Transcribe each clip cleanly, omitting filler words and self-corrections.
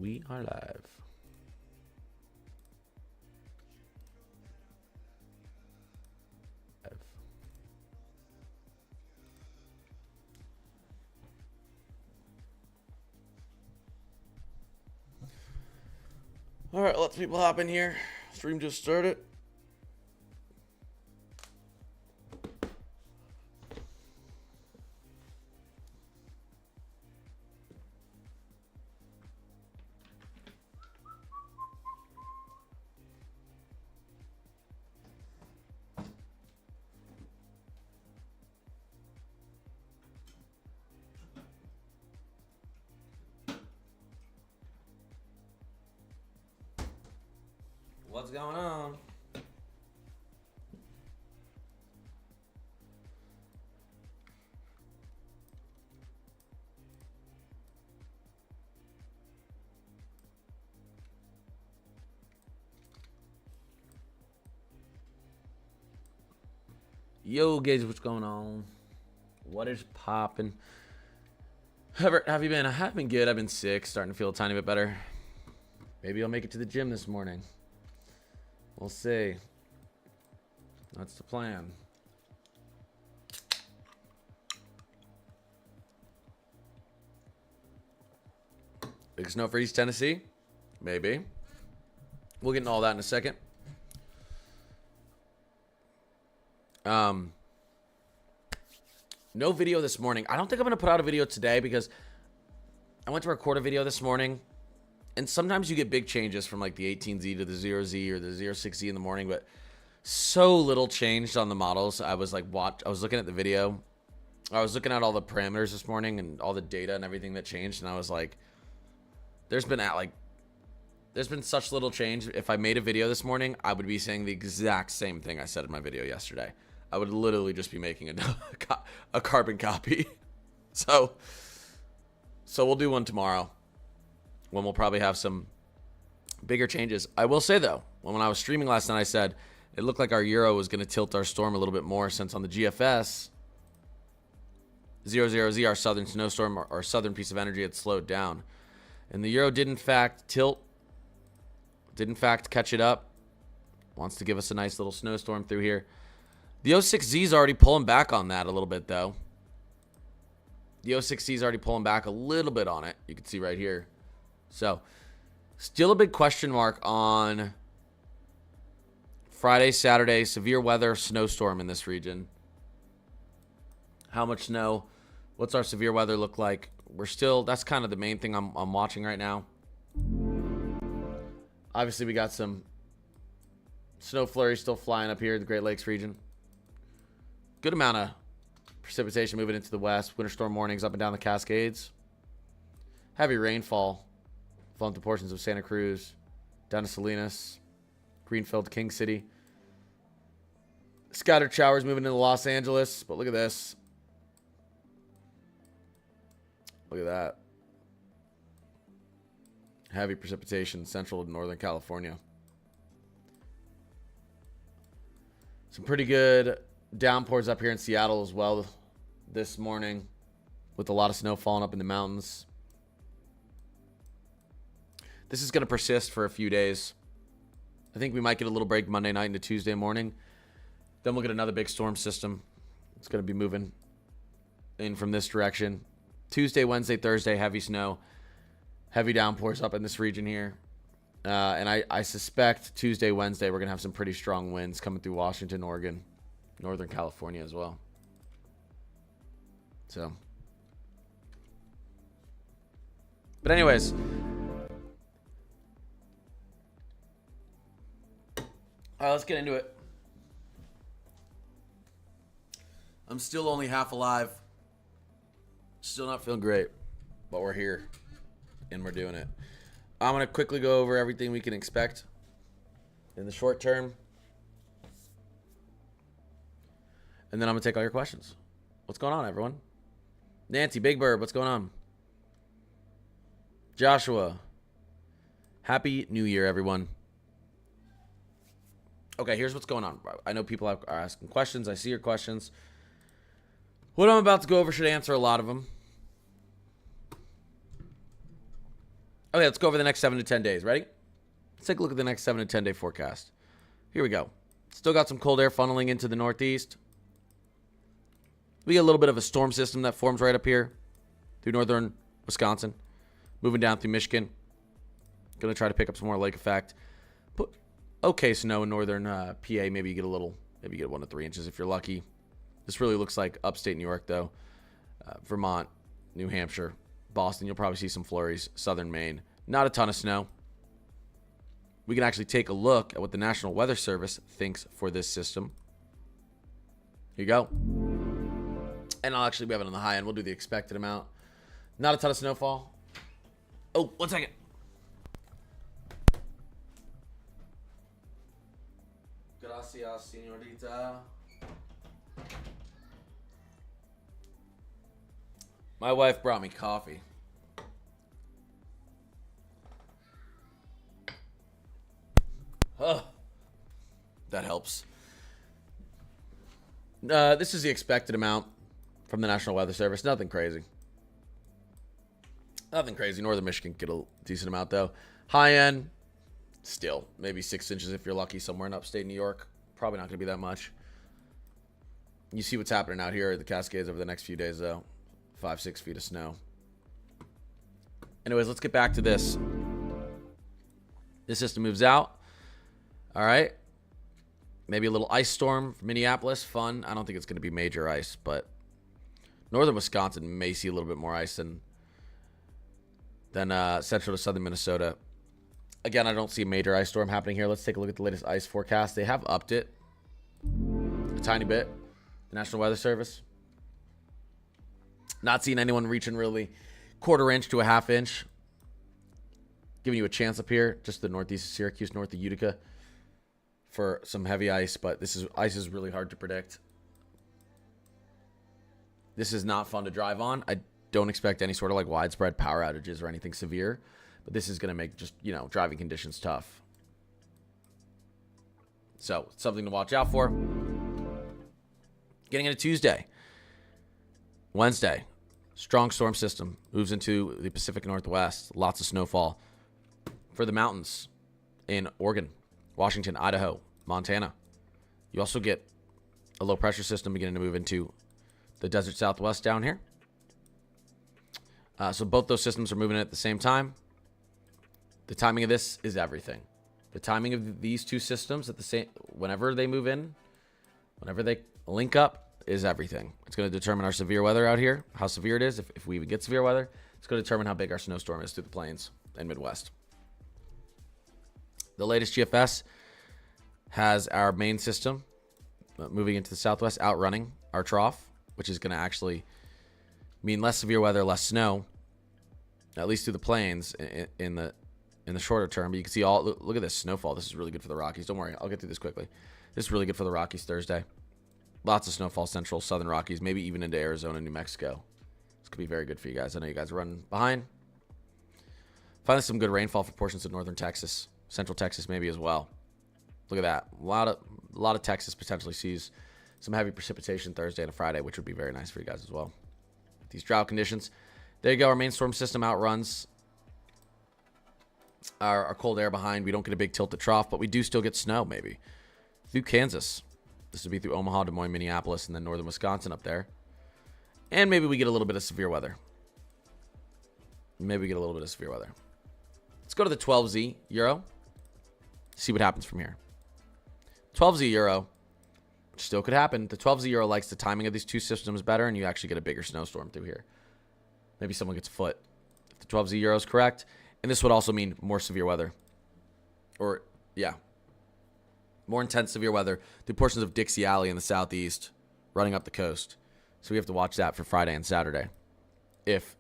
We are live. All right, let's people hop in here. Stream just started. What's going on? Yo, Gage, what's going on? What is popping? Have you been? I have been good. I've been sick, starting to feel a tiny bit better. Maybe I'll make it to the gym this morning. We'll see. That's the plan. Big snow for East Tennessee? Maybe. We'll get into all that in a second. No video this morning. I don't think I'm going to put out a video today because I went to record a video this morning. And sometimes you get big changes from like the 18Z to the 0Z or the 06Z in the morning, but so little changed on the models. I was looking at the video. I was looking at all the parameters this morning and all the data and everything that changed, and I was like, there's been such little change. If I made a video this morning, I would be saying the exact same thing I said in my video yesterday. I would literally just be making a carbon copy. So we'll do one tomorrow, when we'll probably have some bigger changes. I will say, though, when I was streaming last night, I said it looked like our Euro was going to tilt our storm a little bit more, since on the GFS, 00Z, our southern snowstorm, our southern piece of energy, had slowed down. And the Euro did, in fact, tilt, did, in fact, catch it up. Wants to give us a nice little snowstorm through here. The 06Z is already pulling back on that a little bit, though. The 06Z is already pulling back a little bit on it. You can see right here. So, still a big question mark on Friday, Saturday, severe weather, snowstorm in this region. How much snow? What's our severe weather look like? That's kind of the main thing I'm watching right now. Obviously, we got some snow flurries still flying up here in the Great Lakes region. Good amount of precipitation moving into the west. Winter storm warnings up and down the Cascades. Heavy rainfall falling to portions of Santa Cruz, down to Salinas, Greenfield, King City. Scattered showers moving into Los Angeles. But look at this. Look at that. Heavy precipitation central to Northern California. Some pretty good downpours up here in Seattle as well this morning, with a lot of snow falling up in the mountains. This is going to persist for a few days. I think we might get a little break Monday night into Tuesday morning. Then we'll get another big storm system. It's going to be moving in from this direction. Tuesday, Wednesday, Thursday, heavy snow. Heavy downpours up in this region here. And I suspect Tuesday, Wednesday, we're going to have some pretty strong winds coming through Washington, Oregon, Northern California as well. So. But anyways. All right, let's get into it. I'm still only half alive. Still not feeling great, but we're here, and we're doing it. I'm going to quickly go over everything we can expect in the short term, and then I'm going to take all your questions. What's going on, everyone? Nancy, Big Bird, what's going on? Joshua, Happy New Year, everyone. Okay, here's what's going on. I know people are asking questions. I see your questions. What I'm about to go over should answer a lot of them. Okay, let's go over the next 7 to 10 days. Ready? Let's take a look at the next 7 to 10 day forecast. Here we go. Still got some cold air funneling into the northeast. We get a little bit of a storm system that forms right up here through northern Wisconsin, moving down through Michigan. Going to try to pick up some more lake effect. But okay snow in northern PA. Maybe you get a little, maybe you get 1 to 3 inches if you're lucky. This really looks like upstate New York, though. Vermont, New Hampshire, Boston, you'll probably see some flurries. Southern Maine, not a ton of snow. We can actually take a look at what the National Weather Service thinks for this system. Here you go. And I'll actually have it on the high end. We'll do the expected amount. Not a ton of snowfall. Oh, 1 second. Gracias, señorita. My wife brought me coffee. Oh, that helps. This is the expected amount from the National Weather Service. Nothing crazy. Nothing crazy. Northern Michigan get a decent amount, though. High end, still, maybe 6 inches if you're lucky somewhere in upstate New York. Probably not going to be that much. You see what's happening out here at the Cascades over the next few days, though. 5-6 feet of snow. Anyways, let's get back to this. This system moves out. All right. Maybe a little ice storm for Minneapolis. Fun. I don't think it's going to be major ice, but northern Wisconsin may see a little bit more ice than central to southern Minnesota. Again, I don't see a major ice storm happening here. Let's take a look at the latest ice forecast. They have upped it a tiny bit. The National Weather Service. Not seeing anyone reaching really 1/4 inch to a 1/2 inch. Giving you a chance up here, just the northeast of Syracuse, north of Utica, for some heavy ice. But ice is really hard to predict. This is not fun to drive on. I don't expect any sort of like widespread power outages or anything severe. But this is going to make just, driving conditions tough. So, something to watch out for. Getting into Tuesday. Wednesday. Strong storm system moves into the Pacific Northwest. Lots of snowfall for the mountains in Oregon, Washington, Idaho, Montana. You also get a low pressure system beginning to move into the desert Southwest down here. So both those systems are moving in at the same time. The timing of this is everything. The timing of these two systems whenever they move in, whenever they link up, is everything. It's going to determine our severe weather out here, how severe it is, if we even get severe weather. It's going to determine how big our snowstorm is through the plains and Midwest. The latest GFS has our main system moving into the Southwest, outrunning our trough, which is going to actually mean less severe weather, less snow, at least through the plains in the shorter term. But you can see look at this snowfall. This is really good for the Rockies. Don't worry, I'll get through this quickly. This is really good for the Rockies Thursday. Lots of snowfall, central, southern Rockies, maybe even into Arizona, New Mexico. This could be very good for you guys. I know you guys are running behind. Finally, some good rainfall for portions of northern Texas, central Texas maybe as well. Look at that. A lot of Texas potentially sees some heavy precipitation Thursday and Friday, which would be very nice for you guys as well. These drought conditions. There you go. Our main storm system outruns our cold air behind. We don't get a big tilt to trough, but we do still get snow maybe through Kansas. This would be through Omaha, Des Moines, Minneapolis, and then northern Wisconsin up there. And maybe we get a little bit of severe weather. Let's go to the 12Z Euro. See what happens from here. 12Z Euro, which still could happen. The 12Z Euro likes the timing of these two systems better, and you actually get a bigger snowstorm through here. Maybe someone gets a foot. If the 12Z Euro is correct. And this would also mean more severe weather. More intense severe weather through portions of Dixie Alley in the southeast, running up the coast. So we have to watch that for Friday and Saturday if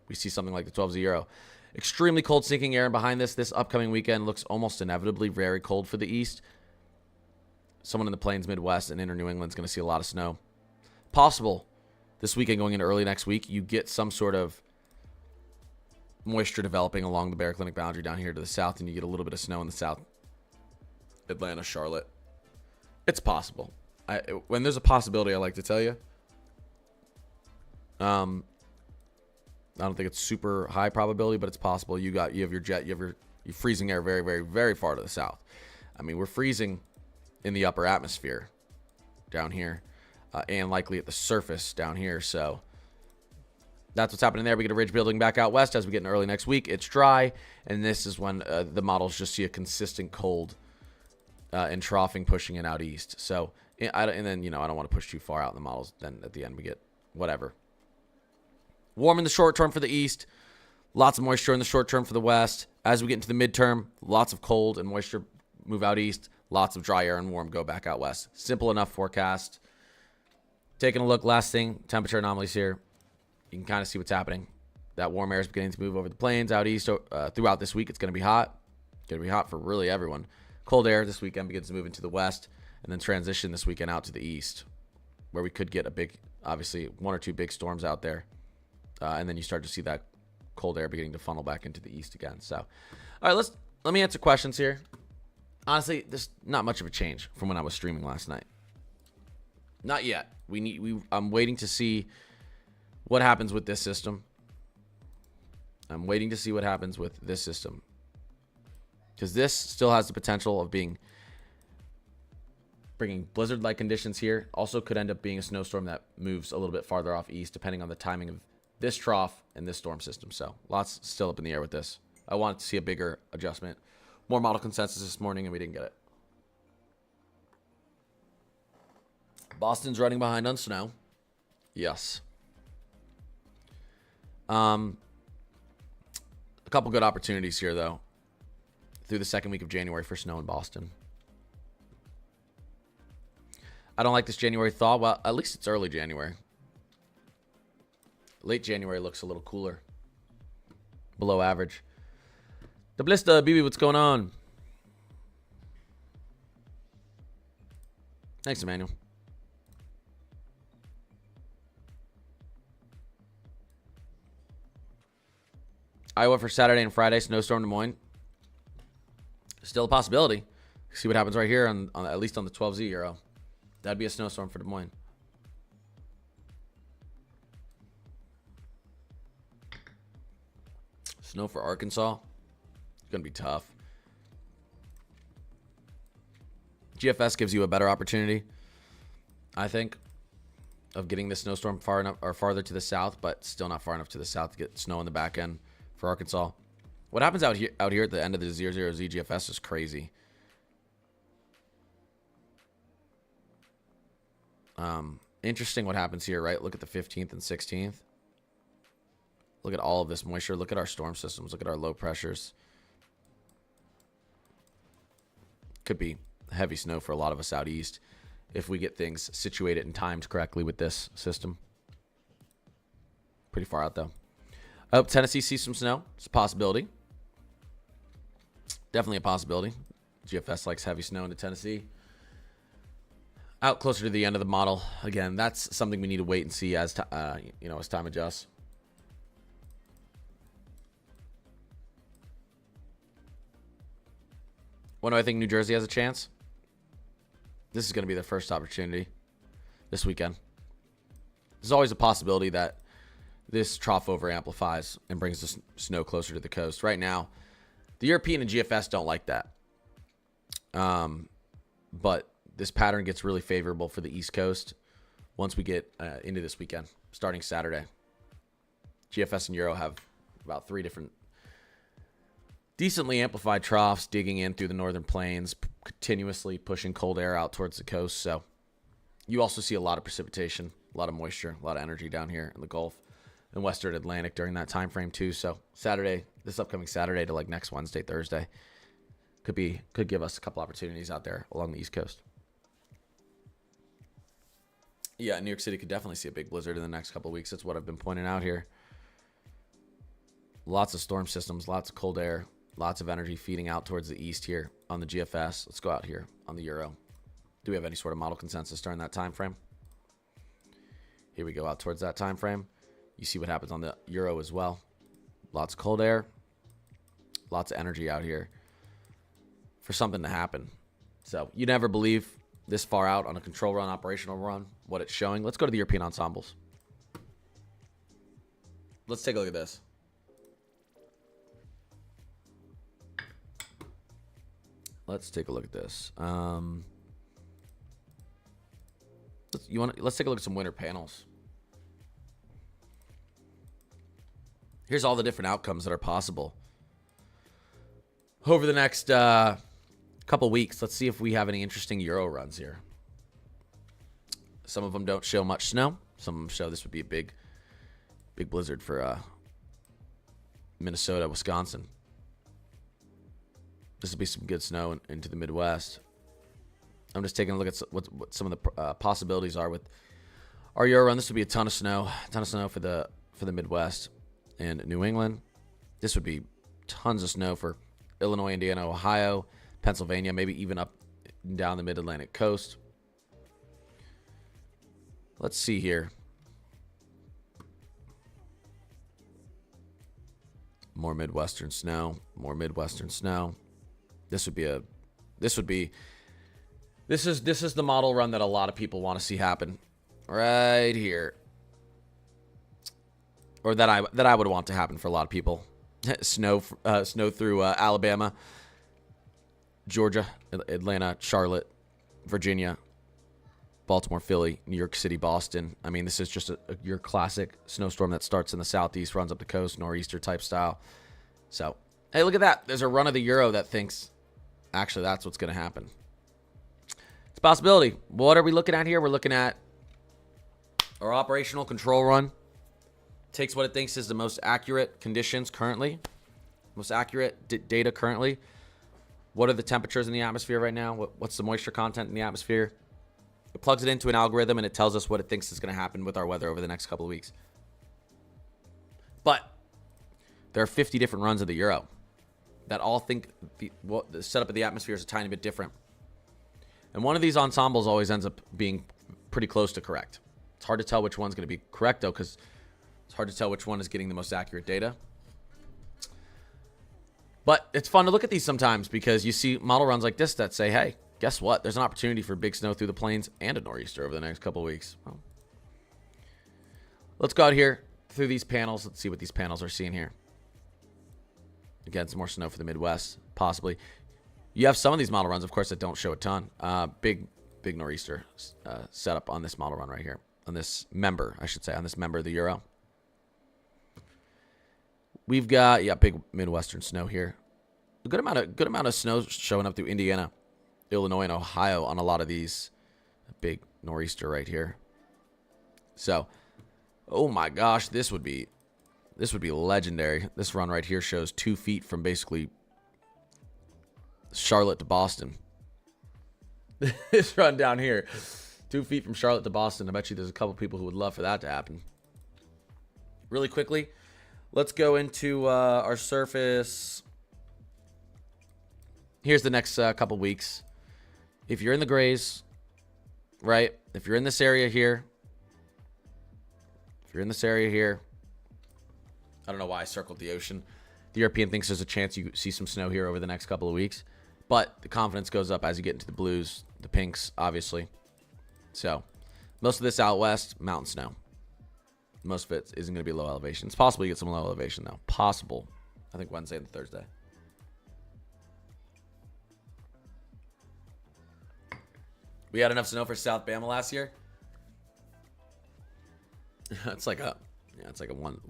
we see something like the 12Z Euro. Extremely cold sinking air behind this upcoming weekend looks almost inevitably very cold for the east. Someone in the plains, Midwest, and inner New England is going to see a lot of snow. Possible this weekend going into early next week, you get some sort of moisture developing along the Bear Clinic boundary down here to the south, and you get a little bit of snow in the south. Atlanta, Charlotte. It's possible. When there's a possibility, I like to tell you. I I don't think it's super high probability, but it's possible. You have your jet, you have your freezing air very, very, very far to the south. I mean, we're freezing in the upper atmosphere down here, and likely at the surface down here. So that's what's happening there. We get a ridge building back out west as we get in early next week. It's dry, and this is when the models just see a consistent cold and troughing pushing it out east. So, and then, I don't want to push too far out in the models. Then at the end we get whatever. Warm in the short term for the east. Lots of moisture in the short term for the west. As we get into the midterm, lots of cold and moisture move out east. Lots of dry air and warm go back out west. Simple enough forecast. Taking a look, last thing, temperature anomalies here. You can kind of see what's happening. That warm air is beginning to move over the plains out east throughout this week. It's going to be hot. It's going to be hot for really everyone. Cold air this weekend begins to move into the west and then transition this weekend out to the east, where we could get a big, obviously, 1 or 2 big storms out there. And then you start to see that cold air beginning to funnel back into the east again. So, all right, let me answer questions here. Honestly, there's not much of a change from when I was streaming last night. Not yet. I'm waiting to see what happens with this system. I'm waiting to see what happens with this system, because this still has the potential of bringing blizzard-like conditions here. Also could end up being a snowstorm that moves a little bit farther off east, depending on the timing of this trough and this storm system. So lots still up in the air with this. I wanted to see a bigger adjustment. More model consensus this morning, and we didn't get it. Boston's running behind on snow. Yes. A couple good opportunities here, though, through the second week of January for snow in Boston. I don't like this January thaw. Well, at least it's early January. Late January looks a little cooler. Below average. The Blista, BB, what's going on? Thanks, Emmanuel. Iowa for Saturday and Friday, snowstorm Des Moines. Still a possibility. See what happens right here on at least on the 12Z Euro. That'd be a snowstorm for Des Moines. Snow for Arkansas. It's going to be tough. GFS gives you a better opportunity, I think, of getting the snowstorm far enough or farther to the south, but still not far enough to the south to get snow in the back end for Arkansas. What happens out here at the end of the 00Z GFS is crazy. Interesting what happens here, right? Look at the 15th and 16th. Look at all of this moisture. Look at our storm systems. Look at our low pressures. Could be heavy snow for a lot of us out east if we get things situated and timed correctly with this system. Pretty far out, though. I hope Tennessee sees some snow. It's a possibility. Definitely a possibility. GFS likes heavy snow into Tennessee. Out closer to the end of the model. Again, that's something we need to wait and see as as time adjusts. When do I think New Jersey has a chance? This is going to be their first opportunity this weekend. There's always a possibility that this trough over amplifies and brings the snow closer to the coast. Right now, the European and GFS don't like that. But this pattern gets really favorable for the East Coast once we get into this weekend, starting Saturday. GFS and Euro have about 3 different decently amplified troughs digging in through the northern plains, continuously pushing cold air out towards the coast. So you also see a lot of precipitation, a lot of moisture, a lot of energy down here in the Gulf and Western Atlantic during that time frame too. So Saturday, this upcoming Saturday to like next Wednesday, Thursday, could give us a couple opportunities out there along the East Coast. Yeah, New York City could definitely see a big blizzard in the next couple of weeks. That's what I've been pointing out here. Lots of storm systems, lots of cold air, lots of energy feeding out towards the east here on the GFS. Let's go out here on the Euro. Do we have any sort of model consensus during that time frame? Here we go out towards that time frame. You see what happens on the Euro as well. Lots of cold air, lots of energy out here for something to happen. So you never believe this far out on a control run, operational run, what it's showing. Let's go to the European ensembles. Let's take a look at this. Let's take a look at this. Let's take a look at some winter panels. Here's all the different outcomes that are possible over the next couple weeks. Let's see if we have any interesting Euro runs here. Some of them don't show much snow. Some of them show this would be a big blizzard for Minnesota, Wisconsin. This would be some good snow into the Midwest. I'm just taking a look at what some of the possibilities are with our Euro run. This would be a ton of snow for the Midwest and New England. This would be tons of snow for Illinois, Indiana, Ohio, Pennsylvania, maybe even up and down the Mid-Atlantic coast. Let's see here. More Midwestern snow. More Midwestern snow. This is the model run that a lot of people want to see happen right here, or that I would want to happen for a lot of people. Snow through Alabama, Georgia, Atlanta, Charlotte, Virginia, Baltimore, Philly, New York City, Boston. I mean, this is just your classic snowstorm that starts in the southeast, runs up the coast, nor'easter type style. So, hey, look at that. There's a run of the Euro that thinks, actually, that's what's going to happen. It's a possibility. What are we looking at here? We're looking at our operational control run. Takes what it thinks is the most accurate conditions currently, most accurate data currently. What are the temperatures in the atmosphere right now? What's the moisture content in the atmosphere? It plugs it into an algorithm, and it tells us what it thinks is going to happen with our weather over the next couple of weeks. But there are 50 different runs of the Euro that all think the setup of the atmosphere is a tiny bit different. And one of these ensembles always ends up being pretty close to correct. It's hard to tell which one's going to be correct, though, because it's hard to tell which one is getting the most accurate data. But it's fun to look at these sometimes because you see model runs like this that say, hey, guess what? There's an opportunity for big snow through the plains and a nor'easter over the next couple of weeks. Well, let's go out here through these panels. Let's see what these panels are seeing here. Again, some more snow for the Midwest, possibly. You have some of these model runs, of course, that don't show a ton. Big nor'easter setup on this model run right here. On this member, I should say, on this member of the Euro. We've got, big Midwestern snow here. A good amount of snow showing up through Indiana, Illinois, and Ohio on a lot of these. A big nor'easter right here. So, oh my gosh, this would be legendary. This run right here shows 2 feet from basically Charlotte to Boston. This run down here, 2 feet from Charlotte to Boston. I bet you there's a couple people who would love for that to happen. Really quickly, let's go into our surface. Here's the next couple weeks. If you're in the grays, right? If you're in this area here, I don't know why I circled the ocean. The European thinks there's a chance you see some snow here over the next couple of weeks. But the confidence goes up as you get into the blues, the pinks, obviously. So, most of this out west, mountain snow. Most of it isn't going to be low elevation. It's possible you get some low elevation, though. Possible. I think Wednesday and Thursday. We had enough snow for South Bama last year. It's like a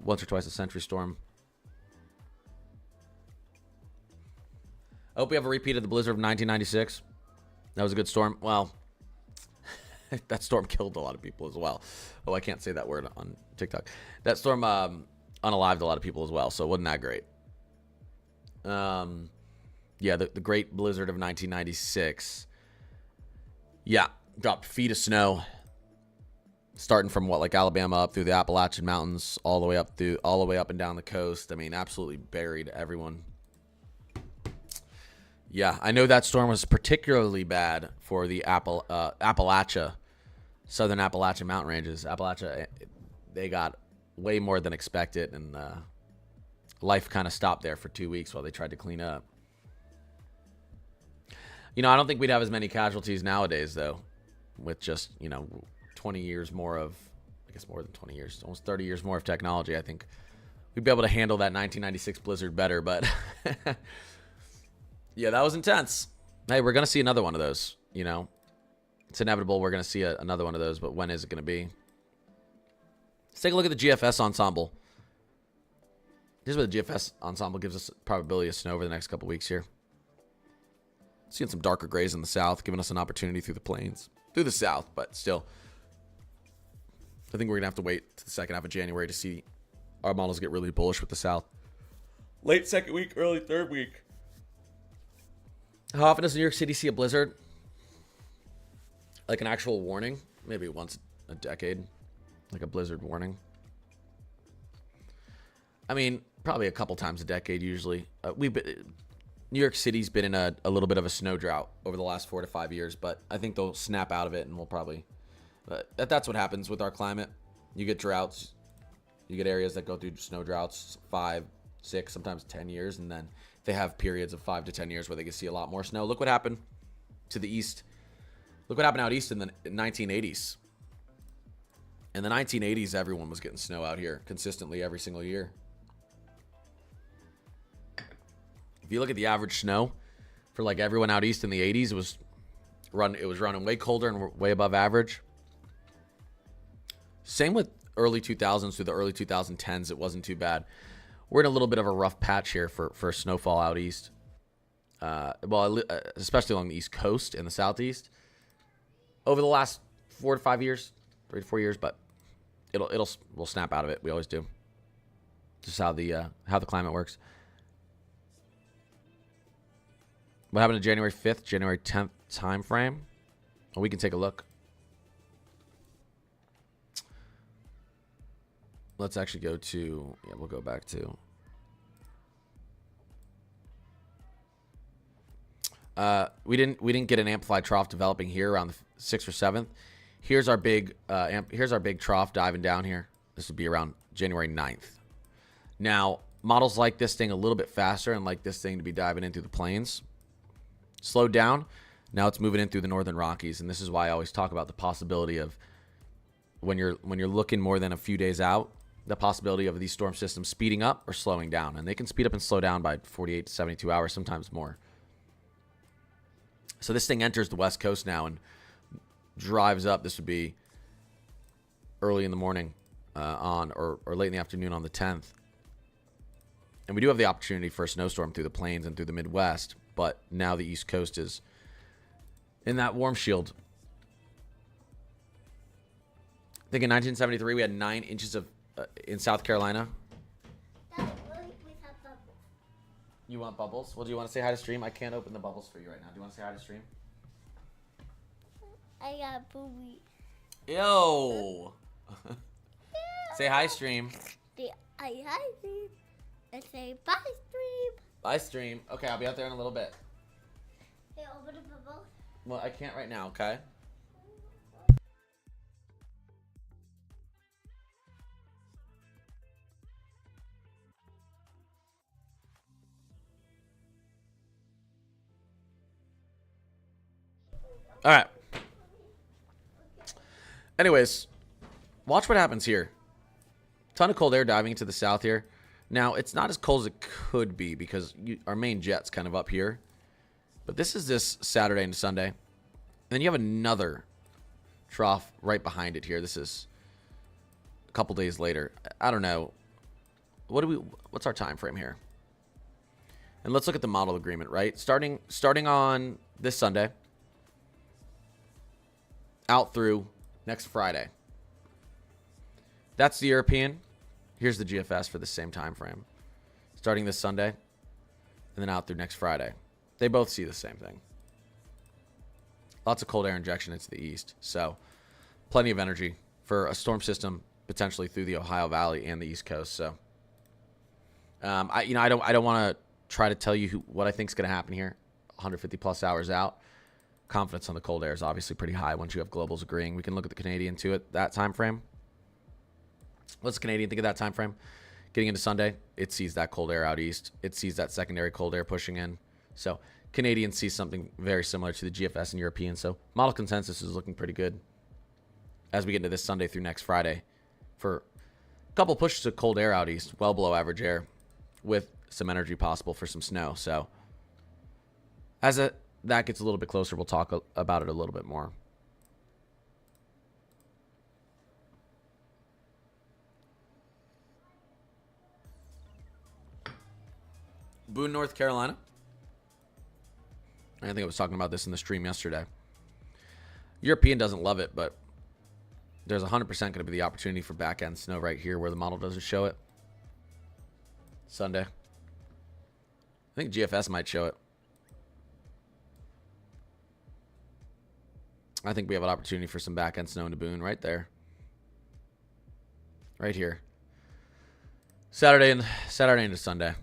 once or twice a century storm. I hope we have a repeat of the blizzard of 1996. That was a good storm. Well, that storm killed a lot of people as well. Oh, I can't say that word on TikTok. That storm unalived a lot of people as well, so it wasn't that great. Yeah, the great blizzard of 1996. Yeah, dropped feet of snow. Starting from Alabama up through the Appalachian Mountains, all the way up and down the coast. I mean, absolutely buried everyone. Yeah, I know that storm was particularly bad for the Appalachia, southern Appalachian mountain ranges. Appalachia, they got way more than expected, and life kind of stopped there for 2 weeks while they tried to clean up. I don't think we'd have as many casualties nowadays, though, with just, 20 years more of, I guess more than 20 years, almost 30 years more of technology. I think we'd be able to handle that 1996 blizzard better. But yeah, that was intense. Hey, we're going to see another one of those, you know. It's inevitable we're going to see another one of those, but when is it going to be? Let's take a look at the GFS ensemble. Here's what the GFS ensemble gives us probability of snow over the next couple weeks here. Seeing some darker grays in the south, giving us an opportunity through the plains. Through the south, but still. I think we're going to have to wait to the second half of January to see our models get really bullish with the south. Late second week, early third week. How often does New York City see a blizzard? Like an actual warning? Maybe once a decade. Like a blizzard warning. I mean, probably a couple times a decade usually. New York City's been in a little bit of a snow drought over the last 4 to 5 years, but I think they'll snap out of it and we'll probably... that's what happens with our climate. You get droughts. You get areas that go through snow droughts 5, 6, sometimes 10 years, and then they have periods of 5 to 10 years where they can see a lot more snow. Look what happened to the east. Look what happened out east in the 1980s. In the 1980s, everyone was getting snow out here consistently every single year. If you look at the average snow for like everyone out east in the 80s, it was running way colder and way above average. Same with early 2000s through the early 2010s. It wasn't too bad. We're in a little bit of a rough patch here for snowfall out east. Especially along the East Coast and the Southeast. Over the last 4 to 5 years, 3 to 4 years, but we'll snap out of it. We always do. Just how the climate works. What happened to January 5th, January 10th time frame? Well, we can take a look. Let's actually go to, we'll go back to. We didn't get an amplified trough developing here around the 6th or 7th. Here's our big trough diving down here. This would be around January 9th. Now, models like this thing a little bit faster and like this thing to be diving in through the plains. Slowed down. Now it's moving in through the northern Rockies, and this is why I always talk about the possibility of when you're looking more than a few days out, the possibility of these storm systems speeding up or slowing down, and they can speed up and slow down by 48 to 72 hours, sometimes more. So this thing enters the West Coast now and drives up. This would be early in the morning or late in the afternoon on the 10th. And we do have the opportunity for a snowstorm through the plains and through the Midwest, but now the East Coast is in that warm shield. I think in 1973 we had 9 inches of in South Carolina. Daddy, we have bubbles. You want bubbles? Well, do you want to say hi to stream? I can't open the bubbles for you right now. Do you want to say hi to stream? I got boobies. Yo! Say hi, stream. Hi, stream. And say bye, stream. Bye, stream. Okay, I'll be out there in a little bit. Hey, open the bubble. Well, I can't right now, okay? All right. Anyways, watch what happens here. Ton of cold air diving into the south here. Now, it's not as cold as it could be because our main jet's kind of up here. But this is this Saturday and Sunday. And then you have another trough right behind it here. This is a couple days later. I don't know. What's our time frame here? And let's look at the model agreement, right? Starting on this Sunday out through next Friday. That's the European. Here's the GFS for the same time frame. Starting this Sunday and then out through next Friday. They both see the same thing. Lots of cold air injection into the east. So plenty of energy for a storm system potentially through the Ohio Valley and the East Coast. So I don't want to try to tell you what I think is going to happen here 150 plus hours out. Confidence on the cold air is obviously pretty high once you have globals agreeing. We can look at the Canadian too at that time frame. What's the Canadian think of that time frame? Getting into Sunday, it sees that cold air out east. It sees that secondary cold air pushing in. So Canadian sees something very similar to the GFS and European. So model consensus is looking pretty good as we get into this Sunday through next Friday for couple pushes of cold air out east, well below average air, with some energy possible for some snow. So as that gets a little bit closer, we'll talk about it a little bit more. Boone, North Carolina. I think I was talking about this in the stream yesterday. European doesn't love it, but there's 100% going to be the opportunity for back end snow right here where the model doesn't show it. Sunday. I think GFS might show it. I think we have an opportunity for some back end snow into Boone right there. Right here. Saturday into Sunday.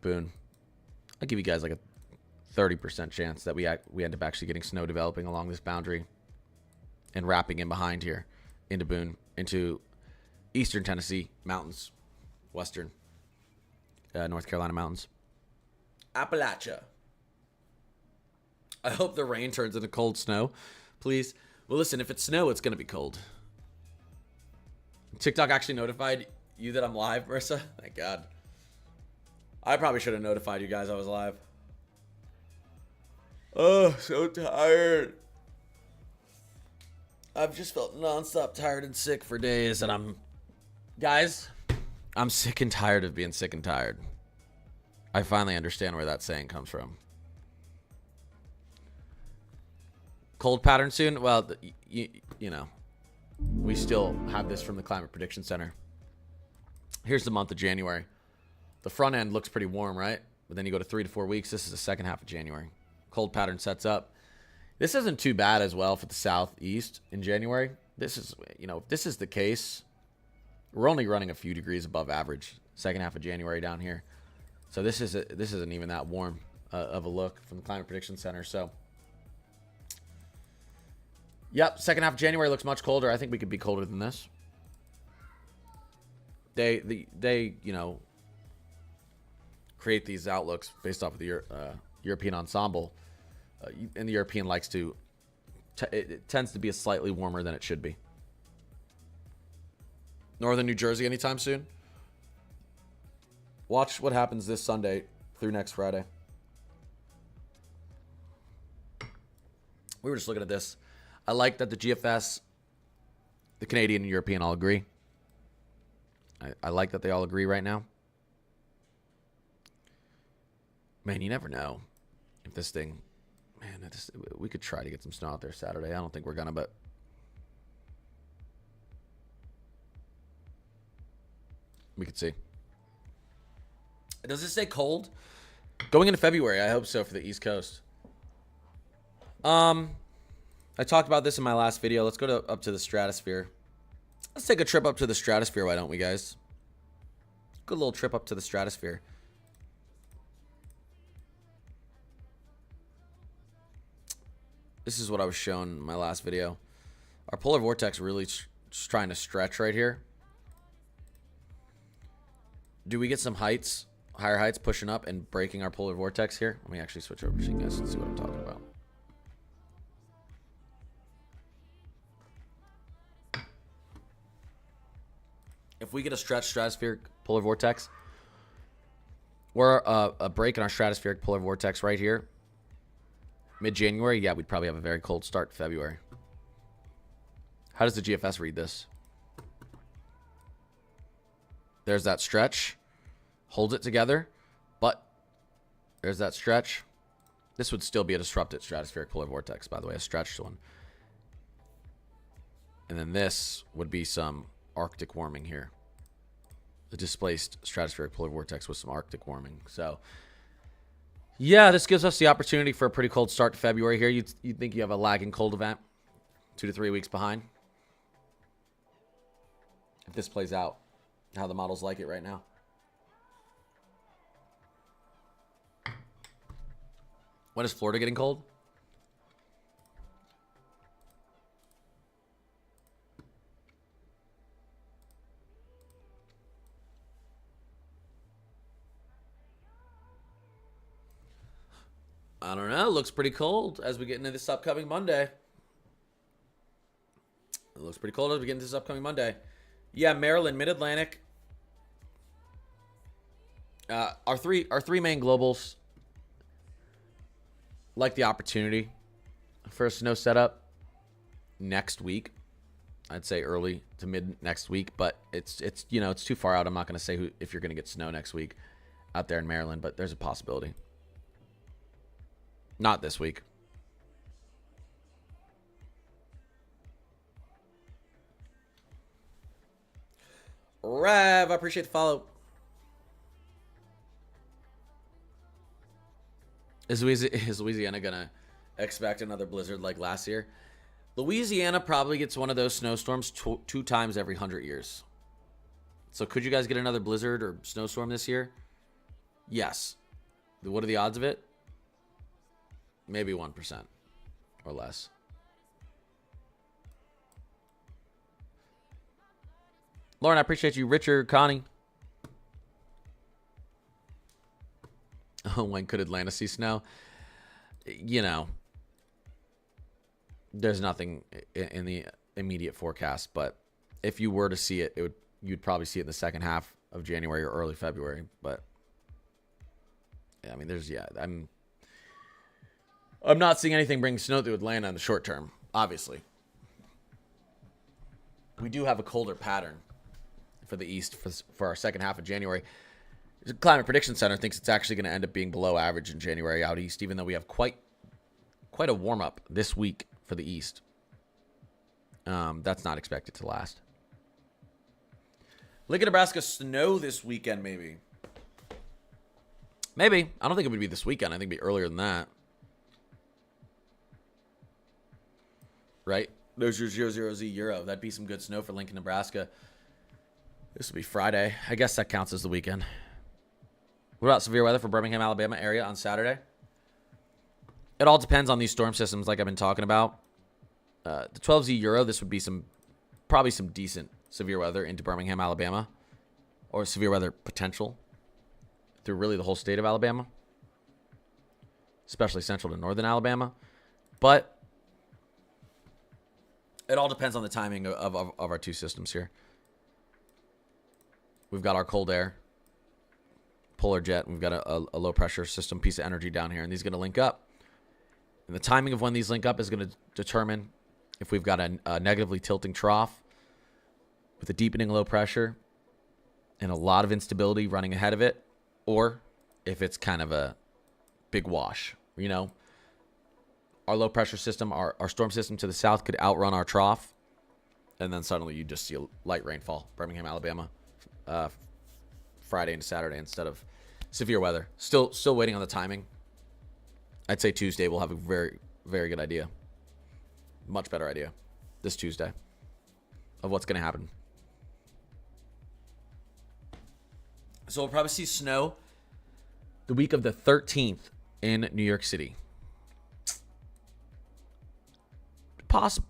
Boone. I'll give you guys like a 30% chance that we end up actually getting snow developing along this boundary and wrapping in behind here into Boone, into eastern Tennessee mountains, western North Carolina mountains. Appalachia. I hope the rain turns into cold snow, please. Well, listen, if it's snow, it's going to be cold. TikTok actually notified you that I'm live, Marissa? Thank God. I probably should have notified you guys I was live. Oh, so tired. I've just felt nonstop tired and sick for days, and I'm sick and tired of being sick and tired. I finally understand where that saying comes from. Cold pattern soon? Well, you know, we still have this from the Climate Prediction Center. Here's the month of January. The front end looks pretty warm, right? But then you go to 3 to 4 weeks. This is the second half of January. Cold pattern sets up. This isn't too bad as well for the southeast in January. This is, you know, if this is the case, we're only running a few degrees above average second half of January down here. So this isn't even that warm of a look from the Climate Prediction Center. So, yep, second half of January looks much colder. I think we could be colder than this. They you know, create these outlooks based off of the European ensemble, and the European likes to, it tends to be a slightly warmer than it should be. Northern New Jersey anytime soon? Watch what happens this Sunday through next Friday. We were just looking at this. I like that the GFS, the Canadian and European all agree. I like that they all agree right now. Man, you never know if this thing... Man, we could try to get some snow out there Saturday. I don't think we're going to, but... we could see. Does it say cold? Going into February, I hope so for the East Coast. I talked about this in my last video. Let's go up to the stratosphere. Let's take a trip up to the stratosphere, why don't we, guys? Good little trip up to the stratosphere. This is what I was shown in my last video. Our polar vortex really just trying to stretch right here. Do we get some heights, higher heights pushing up and breaking our polar vortex here? Let me actually switch over so you guys can see what I'm talking about. If we get a stretched stratospheric polar vortex, or a break in our stratospheric polar vortex right here, mid-January, yeah, we'd probably have a very cold start to February. How does the GFS read this? There's that stretch. Holds it together. But there's that stretch. This would still be a disrupted stratospheric polar vortex, by the way, a stretched one. And then this would be some Arctic warming here. The displaced stratospheric polar vortex with some Arctic warming. So, yeah, this gives us the opportunity for a pretty cold start to February here. You'd think you have a lagging cold event 2 to 3 weeks behind. If this plays out how the models like it right now. When is Florida getting cold? I don't know. It looks pretty cold as we get into this upcoming Monday. It looks pretty cold as we get into this upcoming Monday. Yeah, Maryland, Mid-Atlantic. Our three main globals like the opportunity for a snow setup next week. I'd say early to mid next week, but it's it's too far out. I'm not going to say if you're going to get snow next week out there in Maryland, but there's a possibility. Not this week. Rev, I appreciate the follow. Is Louisiana gonna expect another blizzard like last year? Louisiana probably gets one of those snowstorms two times every 100 years. So could you guys get another blizzard or snowstorm this year? Yes. What are the odds of it? Maybe 1% or less. Lauren, I appreciate you. Richard, Connie. Oh, when could Atlanta see snow? There's nothing in the immediate forecast, but if you were to see it, you'd probably see it in the second half of January or early February. But yeah, I mean, I'm not seeing anything bring snow to Atlanta in the short term. Obviously, we do have a colder pattern for the East for our second half of January. The Climate Prediction Center thinks it's actually going to end up being below average in January out East, even though we have quite a warm-up this week for the East. That's not expected to last. Lincoln, Nebraska, snow this weekend, maybe. Maybe. I don't think it would be this weekend. I think it'd be earlier than that. Right? There's your 0-0Z Euro. That'd be some good snow for Lincoln, Nebraska. This will be Friday. I guess that counts as the weekend. What about severe weather for Birmingham, Alabama area on Saturday? It all depends on these storm systems like I've been talking about. The 12Z Euro, this would be probably some decent severe weather into Birmingham, Alabama. Or severe weather potential through really the whole state of Alabama. Especially central to northern Alabama. But it all depends on the timing of our two systems here. We've got our cold air, polar jet, and we've got a low pressure system piece of energy down here, and these are going to link up. And the timing of when these link up is going to determine if we've got a negatively tilting trough with a deepening low pressure and a lot of instability running ahead of it, or if it's kind of a big wash. Our low pressure system, our storm system to the south could outrun our trough, and then suddenly you just see a light rainfall, Birmingham, Alabama. Friday into Saturday instead of severe weather. Still waiting on the timing. I'd say Tuesday we'll have a very, very good idea. Much better idea this Tuesday of what's going to happen. So we'll probably see snow the week of the 13th in New York City. Possible.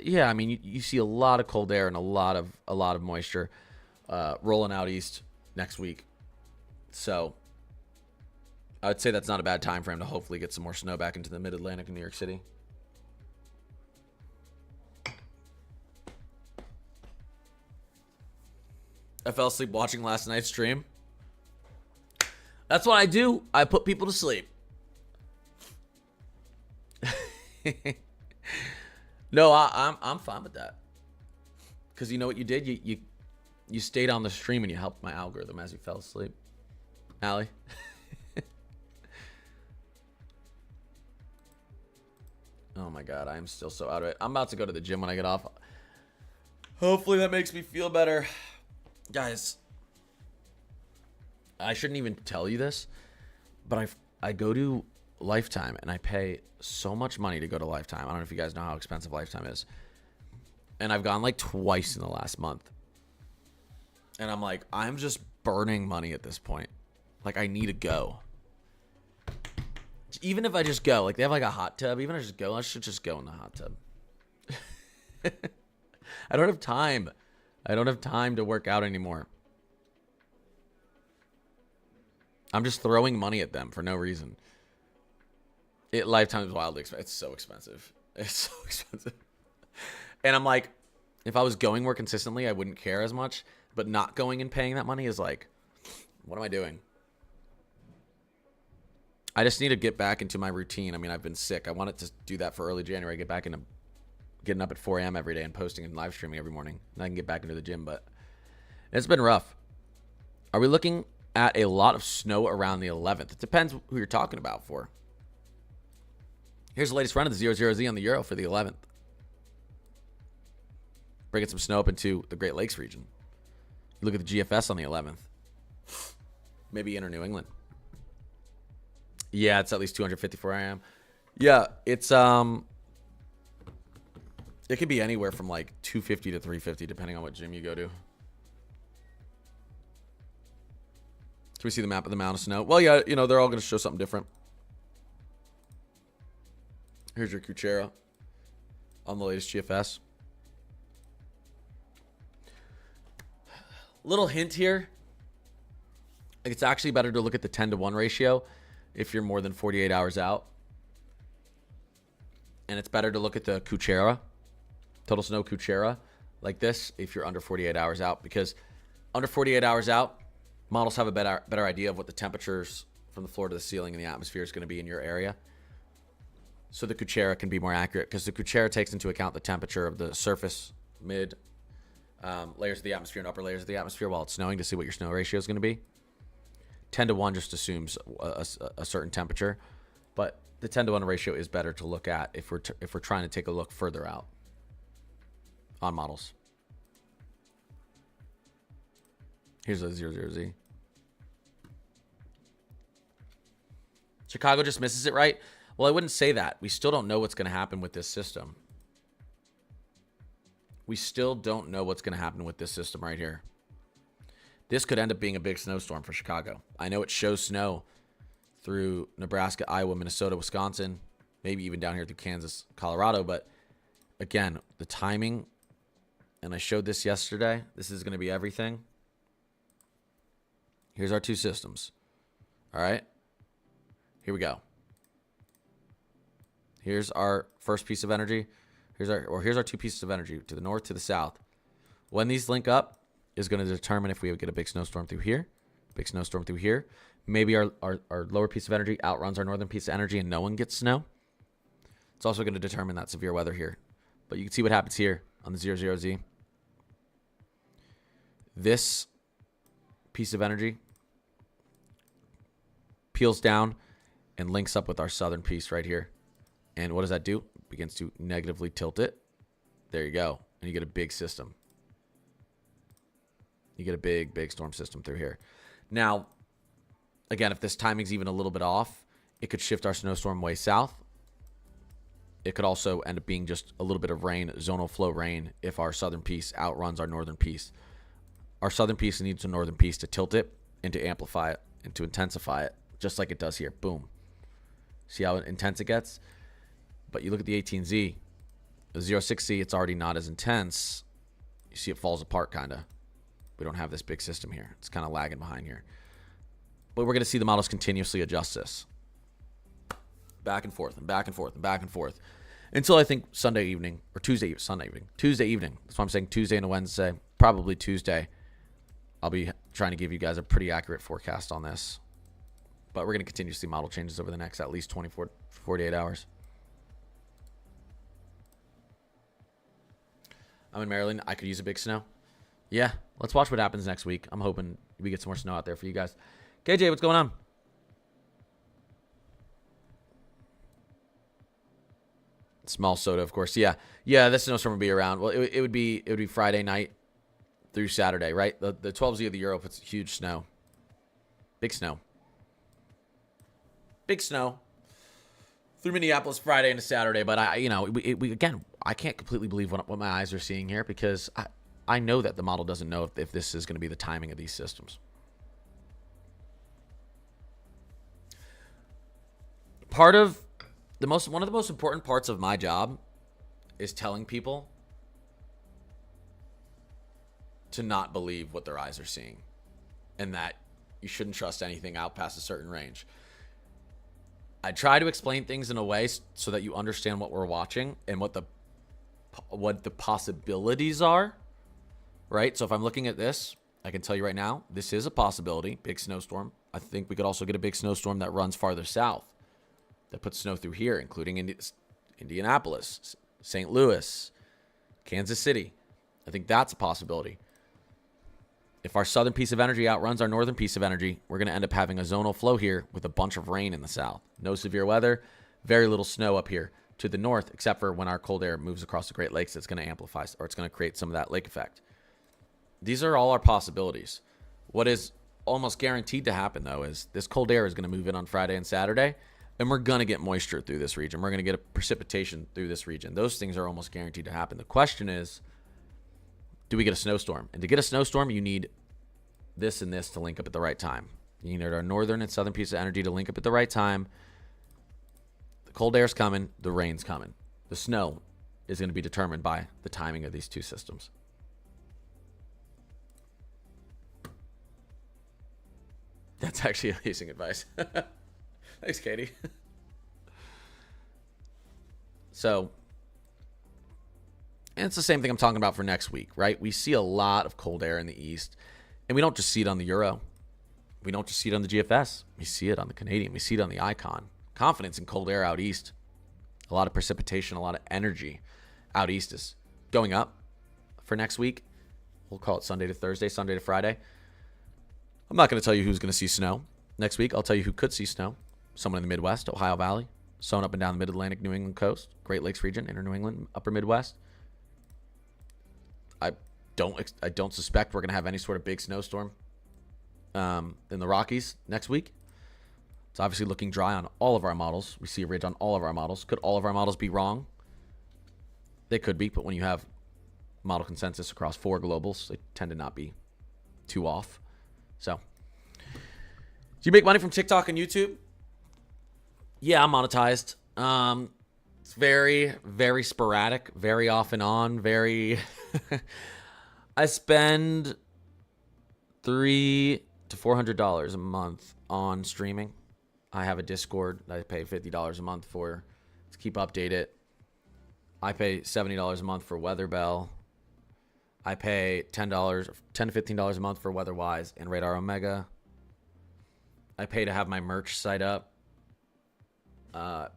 Yeah, I mean, you see a lot of cold air and a lot of moisture rolling out east next week. So I would say that's not a bad time frame to hopefully get some more snow back into the mid-Atlantic in New York City. I fell asleep watching last night's stream. That's what I do. I put people to sleep. No, I'm fine with that. Because you know what you did? You stayed on the stream and you helped my algorithm as you fell asleep. Allie? Oh my god, I am still so out of it. I'm about to go to the gym when I get off. Hopefully that makes me feel better. Guys, I shouldn't even tell you this, but I go to Lifetime and I pay so much money to go to Lifetime. I don't know if you guys know how expensive Lifetime is. And I've gone like twice in the last month. And I'm like, I'm just burning money at this point. Like, I need to go. Even if I just go, like, they have like a hot tub. Even if I just go, I should just go in the hot tub. I don't have time. I don't have time to work out anymore. I'm just throwing money at them for no reason. Lifetime is wildly expensive. It's so expensive. It's so expensive. And I'm like, If I was going more consistently, I wouldn't care as much. But not going and paying that money is like, what am I doing? I just need to get back into my routine. I mean, I've been sick. I wanted to do that for early January. Get back into getting up at 4 a.m. every day and posting and live streaming every morning. And I can get back into the gym, but it's been rough. Are we looking at a lot of snow around the 11th? It depends who you're talking about for. Here's the latest run of the 0-0-Z on the Euro for the 11th. Bringing some snow up into the Great Lakes region. You look at the GFS on the 11th. Maybe inner New England. Yeah, it's at least 254 AM. Yeah, it's it could be anywhere from like 250 to 350 depending on what gym you go to. Can we see the map of the amount of snow? Well, yeah, you know, they're all going to show something different. Here's your Kuchera on the latest GFS. Little hint here. It's actually better to look at the 10-to-1 ratio if you're more than 48 hours out. And it's better to look at the Kuchera, total snow Kuchera, like this if you're under 48 hours out. Because under 48 hours out, models have a better idea of what the temperatures from the floor to the ceiling in the atmosphere is going to be in your area. So the Kuchera can be more accurate because the Kuchera takes into account the temperature of the surface, mid layers of the atmosphere and upper layers of the atmosphere while it's snowing to see what your snow ratio is going to be. 10-to-1 just assumes a certain temperature, but the 10-to-1 ratio is better to look at if we're trying to take a look further out on models. Here's a 0-0-Z. Chicago just misses it, right? Well, I wouldn't say that. We still don't know what's going to happen with this system. We still don't know what's going to happen with this system right here. This could end up being a big snowstorm for Chicago. I know it shows snow through Nebraska, Iowa, Minnesota, Wisconsin, maybe even down here through Kansas, Colorado. But again, the timing, and I showed this yesterday, this is going to be everything. Here's our two systems. All right. Here we go. Here's our first piece of energy. Here's our two pieces of energy to the north, to the south. When these link up is going to determine if we get a big snowstorm through here, big snowstorm through here. Maybe our lower piece of energy outruns our northern piece of energy and no one gets snow. It's also going to determine that severe weather here. But you can see what happens here on the 0-0-Z. This piece of energy peels down and links up with our southern piece right here. And what does that do? It begins to negatively tilt it. There you go. And you get a big system. You get a big storm system through here. Now, again, if this timing's even a little bit off, it could shift our snowstorm way south. It could also end up being just a little bit of rain, zonal flow rain, if our southern piece outruns our northern piece. Our southern piece needs a northern piece to tilt it and to amplify it and to intensify it, just like it does here. Boom. See how intense it gets? But you look at the 18Z, the 06Z, it's already not as intense. You see it falls apart, kind of. We don't have this big system here. It's kind of lagging behind here. But we're going to see the models continuously adjust this. Back and forth and back and forth and back and forth. Until I think Sunday evening, or Tuesday evening. That's why I'm saying Tuesday and a Wednesday. Probably Tuesday. I'll be trying to give you guys a pretty accurate forecast on this. But we're going to continue to see model changes over the next at least 24 to 48 hours. I'm in Maryland. I could use a big snow. Yeah, let's watch what happens next week. I'm hoping we get some more snow out there for you guys. KJ, what's going on? Small soda, of course. Yeah, this snowstorm will be around. Well, it would be Friday night through Saturday, right? The 12Z of the Euro puts huge snow. Big snow. Big snow. Through Minneapolis Friday into Saturday, but I can't completely believe what my eyes are seeing here because I know that the model doesn't know if this is going to be the timing of these systems. One of the most important parts of my job is telling people to not believe what their eyes are seeing and that you shouldn't trust anything out past a certain range. I try to explain things in a way so that you understand what we're watching and what the what the possibilities are, right? So if I'm looking at this, I can tell you right now, this is a possibility. Big snowstorm. I think we could also get a big snowstorm that runs farther south that puts snow through here, including Indianapolis, St. Louis, Kansas City. I think that's a possibility. If our southern piece of energy outruns our northern piece of energy, we're going to end up having a zonal flow here with a bunch of rain in the south. No severe weather, very little snow up here to the north, except for when our cold air moves across the Great Lakes, it's going to amplify, or it's going to create some of that lake effect. These are all our possibilities. What is almost guaranteed to happen, though, is this cold air is going to move in on Friday and Saturday, and we're going to get moisture through this region. We're going to get a precipitation through this region. Those things are almost guaranteed to happen. The question is, do we get a snowstorm? And to get a snowstorm, you need this and this to link up at the right time. You need our northern and southern piece of energy to link up at the right time. The cold air's coming. The rain's coming. The snow is going to be determined by the timing of these two systems. That's actually amazing advice. Thanks, Katie. So, and it's the same thing I'm talking about for next week, right? We see a lot of cold air in the east, and we don't just see it on the Euro. We don't just see it on the GFS. We see it on the Canadian. We see it on the Icon. Confidence in cold air out east. A lot of precipitation, a lot of energy out east is going up for next week. We'll call it Sunday to Thursday, Sunday to Friday. I'm not going to tell you who's going to see snow next week. I'll tell you who could see snow. Someone in the Midwest, Ohio Valley, someone up and down the Mid-Atlantic, New England coast, Great Lakes region, Inner New England, Upper Midwest. I don't suspect we're going to have any sort of big snowstorm in the Rockies next week. It's obviously looking dry on all of our models. We see a ridge on all of our models. Could all of our models be wrong? They could be, but when you have model consensus across 4 globals, they tend to not be too off. So, do you make money from TikTok and YouTube? Yeah, I'm monetized. It's very, very sporadic, very off and on, very... I spend $300 to $400 a month on streaming. I have a Discord that I pay $50 a month for to keep updated. I pay $70 a month for Weather Bell. I pay $10 to $15 a month for WeatherWise and Radar Omega. I pay to have my merch site up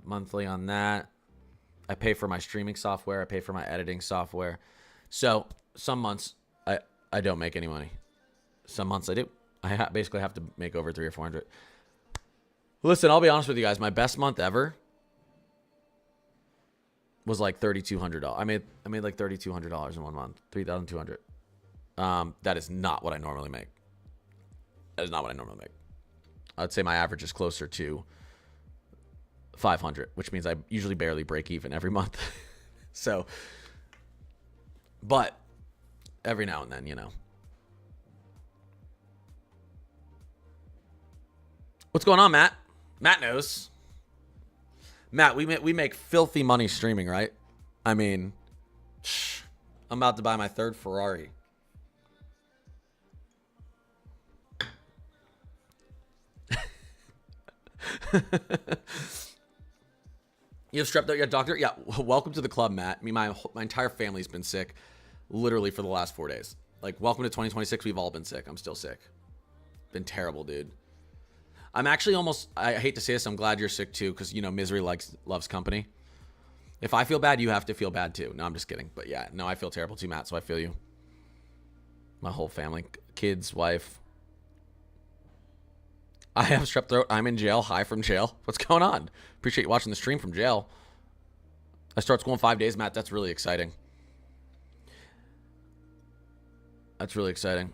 monthly on that. I pay for my streaming software. I pay for my editing software. So some months I don't make any money. Some months I do. I basically have to make over 300 or 400. Listen, I'll be honest with you guys. My best month ever was like $3,200. I made like $3,200 in one month. $3,200. That is not what I normally make. That is not what I normally make. I'd say my average is closer to 500, which means I usually barely break even every month. So, but every now and then, you know. What's going on, Matt? Matt knows. Matt, we make filthy money streaming, right? I mean, I'm about to buy my 3rd Ferrari. You have strep throat yet, doctor? Yeah, welcome to the club, Matt. I mean, my entire family's been sick literally for the last 4 days. Like, welcome to 2026. We've all been sick. I'm still sick. Been terrible, dude. I'm actually almost, I hate to say this, I'm glad you're sick too, because, you know, misery loves company. If I feel bad, you have to feel bad too. No, I'm just kidding. But yeah, no, I feel terrible too, Matt, so I feel you. My whole family, kids, wife. I have strep throat. I'm in jail, high from jail. What's going on? Appreciate you watching the stream from jail. I start school in 5 days, Matt. That's really exciting. That's really exciting.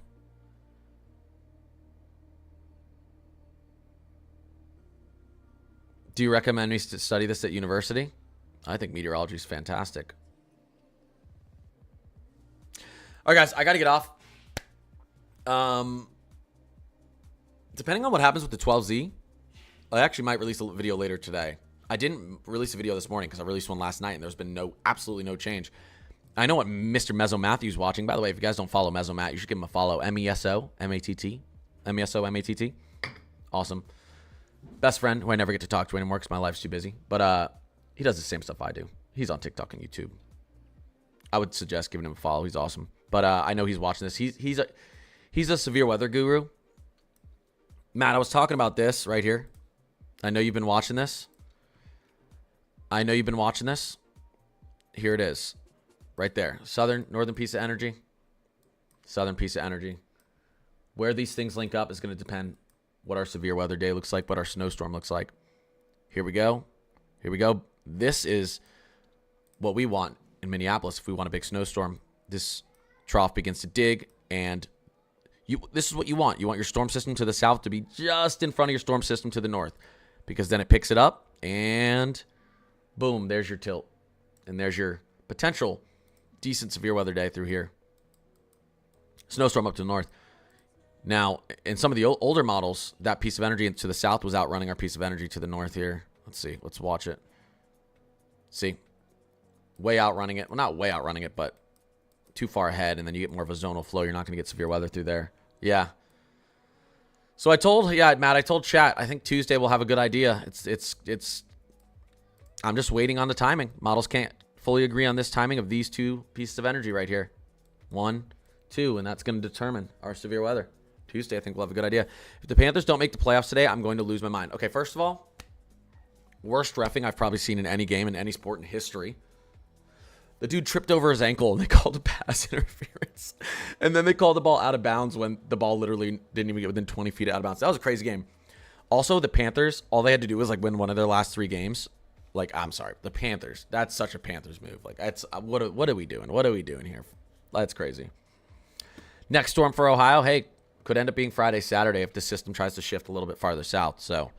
Do you recommend me to study this at university? I think meteorology is fantastic. All right, guys, I got to get off. Depending on what happens with the 12Z, I actually might release a video later today. I didn't release a video this morning because I released one last night and there's been absolutely no change. I know what Mr. Mezzo Matthew's watching. By the way, if you guys don't follow Mezzo Matt, you should give him a follow. MESO-MATT. MESO-MATT. Awesome. Best friend who I never get to talk to anymore because my life's too busy. But he does the same stuff I do. He's on TikTok and YouTube. I would suggest giving him a follow. He's awesome. But I know he's watching this. He's a severe weather guru. Matt, I was talking about this right here. I know you've been watching this. Here it is. Right there. Northern piece of energy. Southern piece of energy. Where these things link up is going to depend what our severe weather day looks like, what our snowstorm looks like. Here we go. This is what we want in Minneapolis if we want a big snowstorm. This trough begins to dig, and this is what you want. You want your storm system to the south to be just in front of your storm system to the north, because then it picks it up, and boom, there's your tilt. And there's your potential decent severe weather day through here. Snowstorm up to the north. Now, in some of the older models, that piece of energy to the south was outrunning our piece of energy to the north here. Let's see. Let's watch it. See? Way outrunning it. Well, not way outrunning it, but too far ahead, and then you get more of a zonal flow. You're not going to get severe weather through there. Yeah. So I told chat, I think Tuesday we'll have a good idea. I'm just waiting on the timing. Models can't fully agree on this timing of these two pieces of energy right here. 1, 2, and that's going to determine our severe weather. Tuesday, I think we'll have a good idea. If the Panthers don't make the playoffs today, I'm going to lose my mind. Okay, first of all, worst reffing I've probably seen in any game in any sport in history. The dude tripped over his ankle, and they called a pass interference. And then they called the ball out of bounds when the ball literally didn't even get within 20 feet out of bounds. That was a crazy game. Also, the Panthers, all they had to do was win one of their last 3 games. I'm sorry, the Panthers. That's such a Panthers move. That's what are we doing? What are we doing here? That's crazy. Next storm for Ohio. Hey, could end up being Friday, Saturday if the system tries to shift a little bit farther south. So,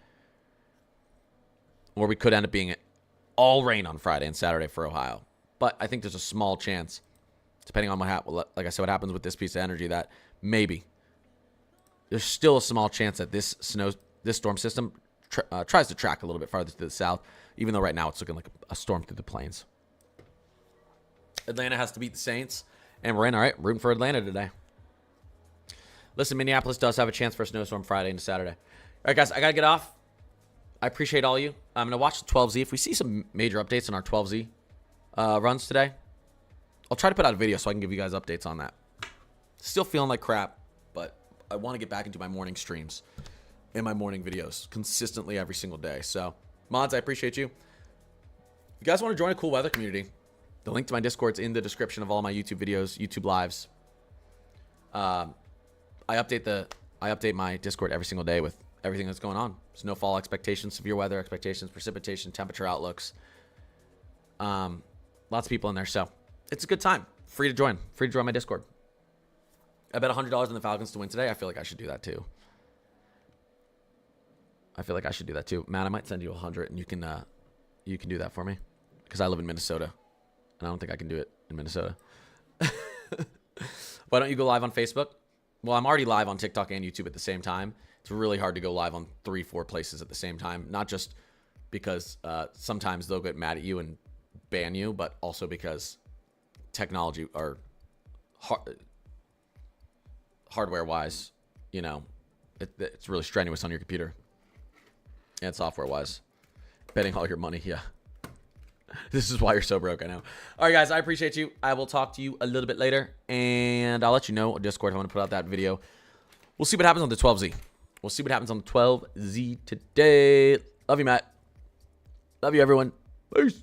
or we could end up being all rain on Friday and Saturday for Ohio. But I think there's a small chance, depending on what happens with this piece of energy, that maybe there's still a small chance that this storm system tries to track a little bit farther to the south, even though right now it's looking like a storm through the plains. Atlanta has to beat the Saints, and we're in. All right, rooting for Atlanta today. Listen, Minneapolis does have a chance for a snowstorm Friday into Saturday. All right, guys, I got to get off. I appreciate all you. I'm going to watch the 12Z. If we see some major updates on our 12Z runs today, I'll try to put out a video so I can give you guys updates on that. Still feeling like crap, but I want to get back into my morning streams and my morning videos consistently every single day. So, mods, I appreciate you. If you guys want to join a cool weather community, the link to my Discord's in the description of all my YouTube videos, YouTube lives. I update my Discord every single day with everything that's going on. Snowfall expectations, severe weather expectations, precipitation, temperature outlooks. Lots of people in there, so it's a good time. Free to join my Discord. I bet $100 on the Falcons to win today. I feel like I should do that too. Matt, I might send you 100, and you can do that for me, because I live in Minnesota, and I don't think I can do it in Minnesota. Why don't you go live on Facebook? Well, I'm already live on TikTok and YouTube at the same time. It's really hard to go live on 3-4 places at the same time, not just because sometimes they'll get mad at you and ban you, but also because technology or hardware-wise, it's really strenuous on your computer. And software-wise. Betting all your money, yeah. This is why you're so broke, I know. All right, guys, I appreciate you. I will talk to you a little bit later, and I'll let you know on Discord if I'm going to put out that video. We'll see what happens on the 12Z. We'll see what happens on the 12Z today. Love you, Matt. Love you, everyone. Peace.